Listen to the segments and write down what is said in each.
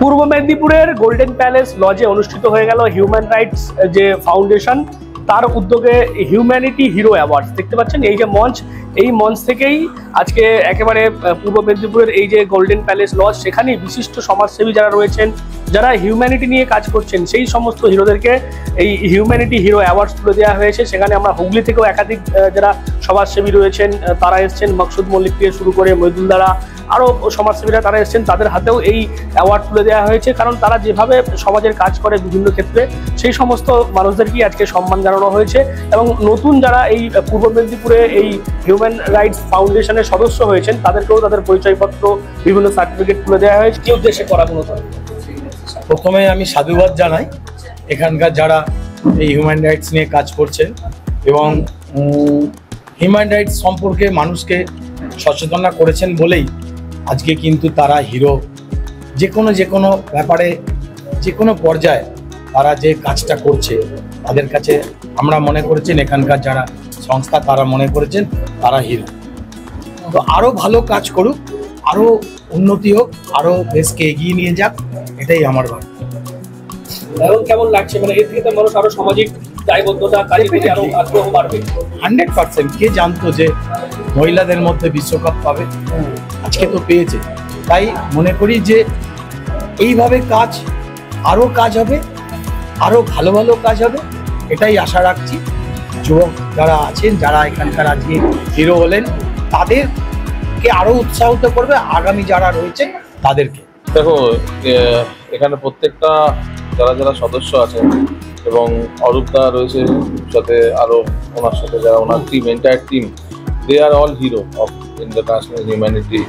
পূর্ব মেদিনীপুরের golden palace লজে অনুষ্ঠিত হয়ে গেল হিউম্যান রাইটস যে ফাউন্ডেশন তার উদ্যোগে হিউম্যানিটি হিরো অ্যাওয়ার্ডস। দেখতে পাচ্ছেন এই যে মঞ্চ, এই মঞ্চ থেকেই আজকে একেবারে পূর্ব মেদিনীপুরের এই যে গোল্ডেন প্যালেস লজ, সেখানে বিশিষ্ট সমাজসেবী যারা রয়েছেন, যারা হিউম্যানিটি নিয়ে কাজ করছেন, সেই সমস্ত হিরোদেরকে এই হিউম্যানিটি হিরো অ্যাওয়ার্ডস তুলে দেওয়া হয়েছে। সেখানে আমরা হুগলি থেকেও একাধিক যারা সমাজসেবী রয়েছেন তারা এসছেন, মকসুদ মল্লিক থেকে শুরু করে মহিদুল দ্বারা আরও সমাজসেবীরা তারা এসছেন, তাদের হাতেও এই অ্যাওয়ার্ড তুলে দেওয়া হয়েছে। কারণ তারা যেভাবে সমাজের কাজ করে বিভিন্ন ক্ষেত্রে, সেই সমস্ত মানুষদেরকেই আজকে সম্মান জানানো হয়েছে। এবং নতুন যারা এই পূর্ব মেদিনীপুরে এই হিউম্যান রাইটস ফাউন্ডেশনের সদস্য হয়েছেন, তাদেরকেও তাদের পরিচয়পত্র, বিভিন্ন সার্টিফিকেট তুলে দেওয়া হয়েছে। কি উদ্দেশ্যে করা মূলত? প্রথমে আমি সাধুবাদ জানাই এখানকার যারা এই হিউম্যান রাইটস নিয়ে কাজ করছেন এবং হিউম্যান রাইটস সম্পর্কে মানুষকে সচেতন করেছেন বলেই আজকে কিন্তু তারা হিরো। যে কোনো ব্যাপারে, যে কোনো পর্যায়ে তারা যে কাজটা করছে, তাদের কাছে আমরা মনে করেছেন, এখানকার যারা সংস্থা তারা মনে করেছেন তারা হিরো। তো আরও ভালো কাজ করুক, আরও উন্নতি হোক, আরও দেশকে এগিয়ে নিয়ে যাক, এটাই আমার ভাবনা। এখন কেমন লাগছে, মানে এর থেকে তো মানুষ আরো সামাজিক দায়বদ্ধতা, কাজের প্রতি আরো আগ্রহ বাড়বে? 100%। কে জানতো যে মহিলাদের মধ্যে বিশ্বকাপ পাবে? আজকে তো পেয়েছে। তাই মনে করি যে এইভাবে আরও কাজ হবে, আরও ভালো ভালো কাজ হবে, এটাই আশা রাখছি। যুবক যারা আছেন, যারা এখানকার আজকে হিরো হলেন, তাদেরকে আরও উৎসাহিত করবে, আগামী যারা রয়েছে তাদেরকে। দেখো, এখানে প্রত্যেকটা যারা সদস্য আছেন এবং অরূপদা রয়েছে সাথে, আরো ওনার সাথে যারা ওনার team, entire team, they are all hero of international humanity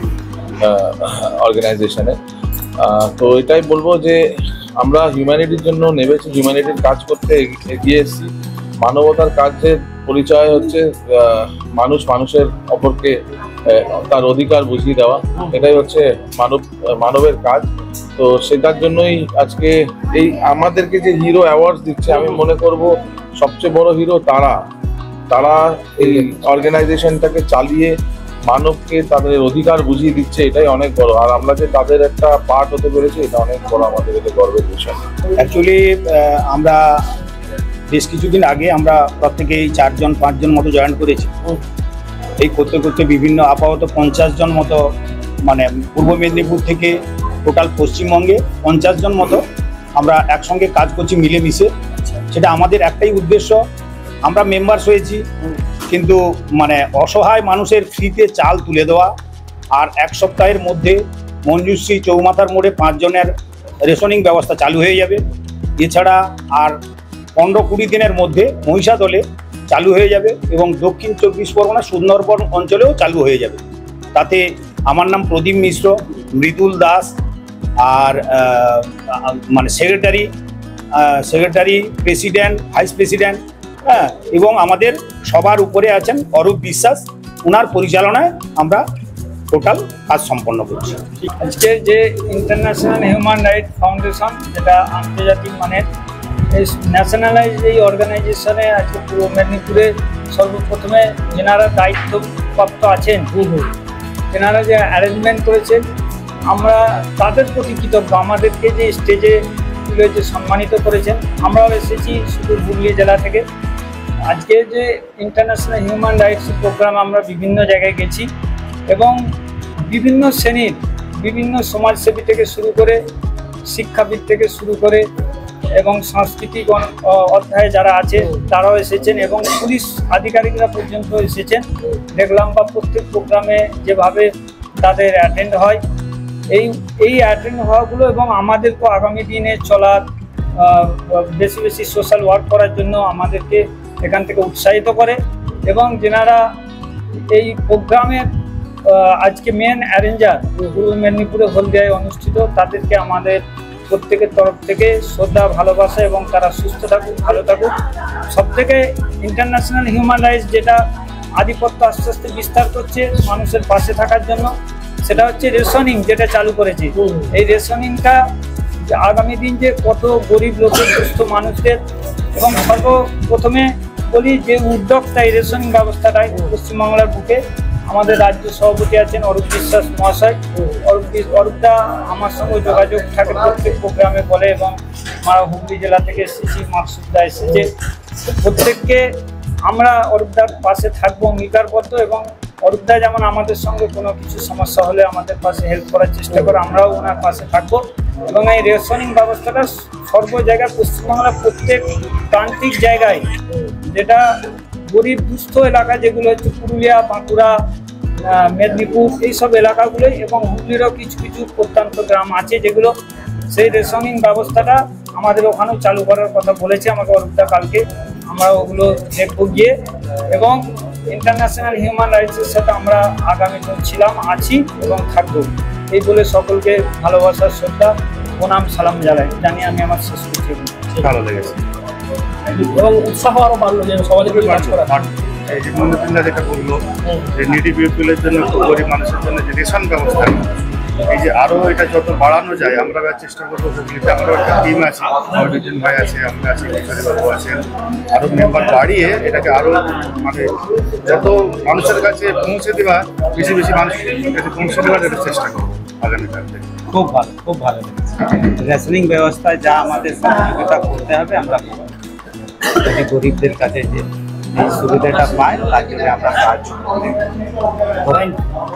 অর্গানাইজেশনে। তো এটাই বলবো যে আমরা হিউম্যানিটির জন্য নেমেছি, হিউম্যানিটির কাজ করতে এগিয়ে এসেছি। মানবতার কাজের পরিচয় হচ্ছে মানুষের অপরকে তার অধিকার বুঝিয়ে দেওয়া, এটাই হচ্ছে মানবের কাজ। তো সেটার জন্যই আজকে এই আমাদেরকে যে হিরো অ্যাওয়ার্ডস দিচ্ছে, আমি মনে করব সবচেয়ে বড় হিরো তারা এই অর্গানাইজেশনটাকে চালিয়ে মানবকে তাদের অধিকার বুঝিয়ে দিচ্ছে, এটাই অনেক বড়। আর আমরা যে তাদের একটা পার্ট হতে পেরেছি, এটা অনেক বড় আমাদের এটা গর্বের বিষয়। অ্যাকচুয়ালি আমরা বেশ কিছুদিন আগে আমরা প্রত্যেকেই 4-5 মতো জয়েন করেছি। এই করতে করতে বিভিন্ন আপাতত 50 জন মতো, মানে পূর্ব মেদিনীপুর থেকে টোটাল পশ্চিমবঙ্গে 50 জন মতো আমরা একসঙ্গে কাজ করছি মিলেমিশে। সেটা আমাদের একটাই উদ্দেশ্য, আমরা মেম্বার্স হয়েছি, কিন্তু মানে অসহায় মানুষের ফ্রিতে চাল তুলে দেওয়া। আর 1 সপ্তাহের মধ্যে মঞ্জুশ্রী চৌমাথার মোড়ে 5 জনের রেশনিং ব্যবস্থা চালু হয়ে যাবে। এছাড়া আর 15-20 দিনের মধ্যে মহিষাদলে চালু হয়ে যাবে এবং দক্ষিণ 24 পরগনা সুন্দরবন অঞ্চলেও চালু হয়ে যাবে। তাতে আমার নাম প্রদীপ মিশ্র, মৃদুল দাস, আর মানে সেক্রেটারি, প্রেসিডেন্ট, ভাইস প্রেসিডেন্ট, হ্যাঁ, এবং আমাদের সবার উপরে আছেন অরূপ বিশ্বাস। ওনার পরিচালনায় আমরা টোটাল কাজ সম্পন্ন করছি। আজকে যে ইন্টারন্যাশনাল হিউম্যান রাইটস ফাউন্ডেশন, যেটা আন্তর্জাতিক মানের এই ন্যাশনালাইজ এই অর্গানাইজেশনে আজকে পূর্ব মেদিনীপুরে সর্বপ্রথমে যেনারা দায়িত্বপ্রাপ্ত আছেন, তেনারা যে অ্যারেঞ্জমেন্ট করেছেন, আমরা তাদের প্রতি কৃতজ্ঞ। আমাদেরকে যে স্টেজে তুলে যে সম্মানিত করেছেন, আমরাও এসেছি সুদূর হুগলি জেলা থেকে। আজকে যে ইন্টারন্যাশনাল হিউম্যান রাইটস প্রোগ্রাম, আমরা বিভিন্ন জায়গায় গেছি এবং বিভিন্ন শ্রেণীর, বিভিন্ন সমাজসেবী থেকে শুরু করে, শিক্ষাবিদ থেকে শুরু করে এবং সাংস্কৃতিক অধ্যায়ে যারা আছে তারাও এসেছেন এবং পুলিশ আধিকারিকরা পর্যন্ত এসেছেন। দেখলাম বা প্রত্যেক প্রোগ্রামে যেভাবে তাদের অ্যাটেন্ড হয়, এই অ্যাটেন্ড হওয়াগুলো এবং আমাদেরকে আগামী দিনে চলার বেশি বেশি সোশ্যাল ওয়ার্ক করার জন্য আমাদেরকে এখান থেকে উৎসাহিত করে। এবং যেনারা এই প্রোগ্রামের আজকে মেন অ্যারেঞ্জার পূর্ব মেদিনীপুরে হলদিয়ায় অনুষ্ঠিত, তাদেরকে আমাদের প্রত্যেকের তরফ থেকে শ্রদ্ধা, ভালোবাসা এবং তারা সুস্থ থাকুক, ভালো থাকুক। সবথেকে ইন্টারন্যাশনাল হিউম্যান রাইটস যেটা আধিপত্য আস্তে আস্তে বিস্তার করছে মানুষের পাশে থাকার জন্য, সেটা হচ্ছে রেশনিং, যেটা চালু করেছে। এই রেশনিংটা আগামী দিন যে কত গরিব লোকের, সুস্থ মানুষদের, এবং সর্বপ্রথমে বলি যে উদ্যোক্তা এই রেশনিং ব্যবস্থাটাই পশ্চিমবাংলার বুকে আমাদের রাজ্য সভাপতি আছেন অরূপ বিশ্বাস মহাশয়। অরূপদা আমার সঙ্গে যোগাযোগ থাকে প্রত্যেক প্রোগ্রামে বলে, এবং আমরা হুগলি জেলা থেকে এসেছি, মাকসুদদা এসেছে, প্রত্যেককে আমরা অরূপদার পাশে থাকবো অঙ্গীকারবদ্ধ। এবং অরূপদা যেমন আমাদের সঙ্গে কোনো কিছু সমস্যা হলে আমাদের পাশে হেল্প করার চেষ্টা করে, আমরাও ওনার পাশে থাকবো। এবং এই রেশনিং ব্যবস্থাটা সর্ব জায়গায় পশ্চিমবাংলার প্রত্যেক প্রান্তিক জায়গায়, যেটা গরিব দুস্থ এলাকা যেগুলো হচ্ছে পুরুলিয়া, বাঁকুড়া, মেদিনীপুর, এইসব এলাকাগুলোই, এবং হুগলিরও কিছু কিছু প্রত্যন্ত গ্রাম আছে যেগুলো সেই রেশনিং ব্যবস্থাটা আমাদের ওখানেও চালু করার কথা বলেছে আমাকে অরূপদা কালকে। আমরা ওগুলো দেখবো গিয়ে, এবং ইন্টারন্যাশনাল হিউম্যান রাইটসের সাথে আমরা আগামী দিন ছিলাম, আছি এবং থাকবো। এই বলে সকলকে ভালোবাসার শ্রদ্ধা প্রণাম সালাম জানিয়ে আমি আমার শেষ করছি। ভালো লেগেছে এবং উৎসাহ আরো বাড়লো যে সমাজের প্রতি কাজ করা। এই যে মন্দিরদা যেটা বললো যে নিডি পিপলের জন্য, গরিব মানুষের জন্য যে রেশন ব্যবস্থা, এই যে আরো এটা যত বাড়ানো যায় আমরা চেষ্টা করবো। হুগলিতে আমারও একটা টিম আছে, অর্জুন ভাই আছে, আমরা আছি, বাবু আছেন, আরো মেম্বার বাড়িয়ে এটাকে আরো মানে যত মানুষের কাছে পৌঁছে দেওয়া, বেশি বেশি মানুষের কাছে পৌঁছে দেওয়ার একটা চেষ্টা করবো আগামীকালে। খুব ভালো, খুব ভালো রেশনিং ব্যবস্থায় যা আমাদের সহযোগিতা করতে হবে আমরা করব, যাতে গরিবদের কাছে যে এই সুবিধাটা পায় তার জন্য আমরা কাজ করব।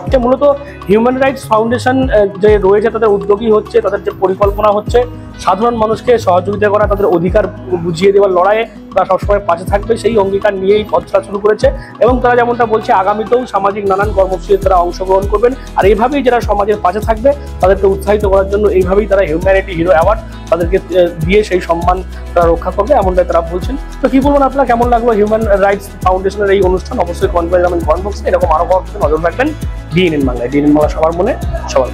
এটা মূলত হিউম্যান রাইটস ফাউন্ডেশন যে রয়েছে তাদের উদ্যোগী হচ্ছে, তাদের যে পরিকল্পনা হচ্ছে সাধারণ মানুষকে সহযোগিতা করা, তাদের অধিকার বুঝিয়ে দেওয়ার লড়াইয়ে তারা সবসময় পাশে থাকবে, সেই অঙ্গীকার নিয়েই পথটা শুরু করেছে। এবং তারা যেমনটা বলছে আগামীতেও সামাজিক নানান কর্মসূচিতে তারা অংশগ্রহণ করবেন, আর এইভাবেই যারা সমাজের পাশে থাকবে তাদেরকে উৎসাহিত করার জন্য এইভাবেই তারা হিউম্যানিটি হিরো অ্যাওয়ার্ড তাদেরকে দিয়ে সেই সম্মান তারা রক্ষা করবে, এমনটাই তারা বলছেন। তো কি বলবেন আপনার, কেমন লাগলো হিউম্যান রাইটস ফাউন্ডেশনের এই অনুষ্ঠান? অবশ্যই কমেন্ট করে জানাবেন কমেন্ট বক্সে। এরকম আরো নজর রাখবেন ডিএনএন বাংলায়। ডিএনএন বাংলা সবার মনে সবার।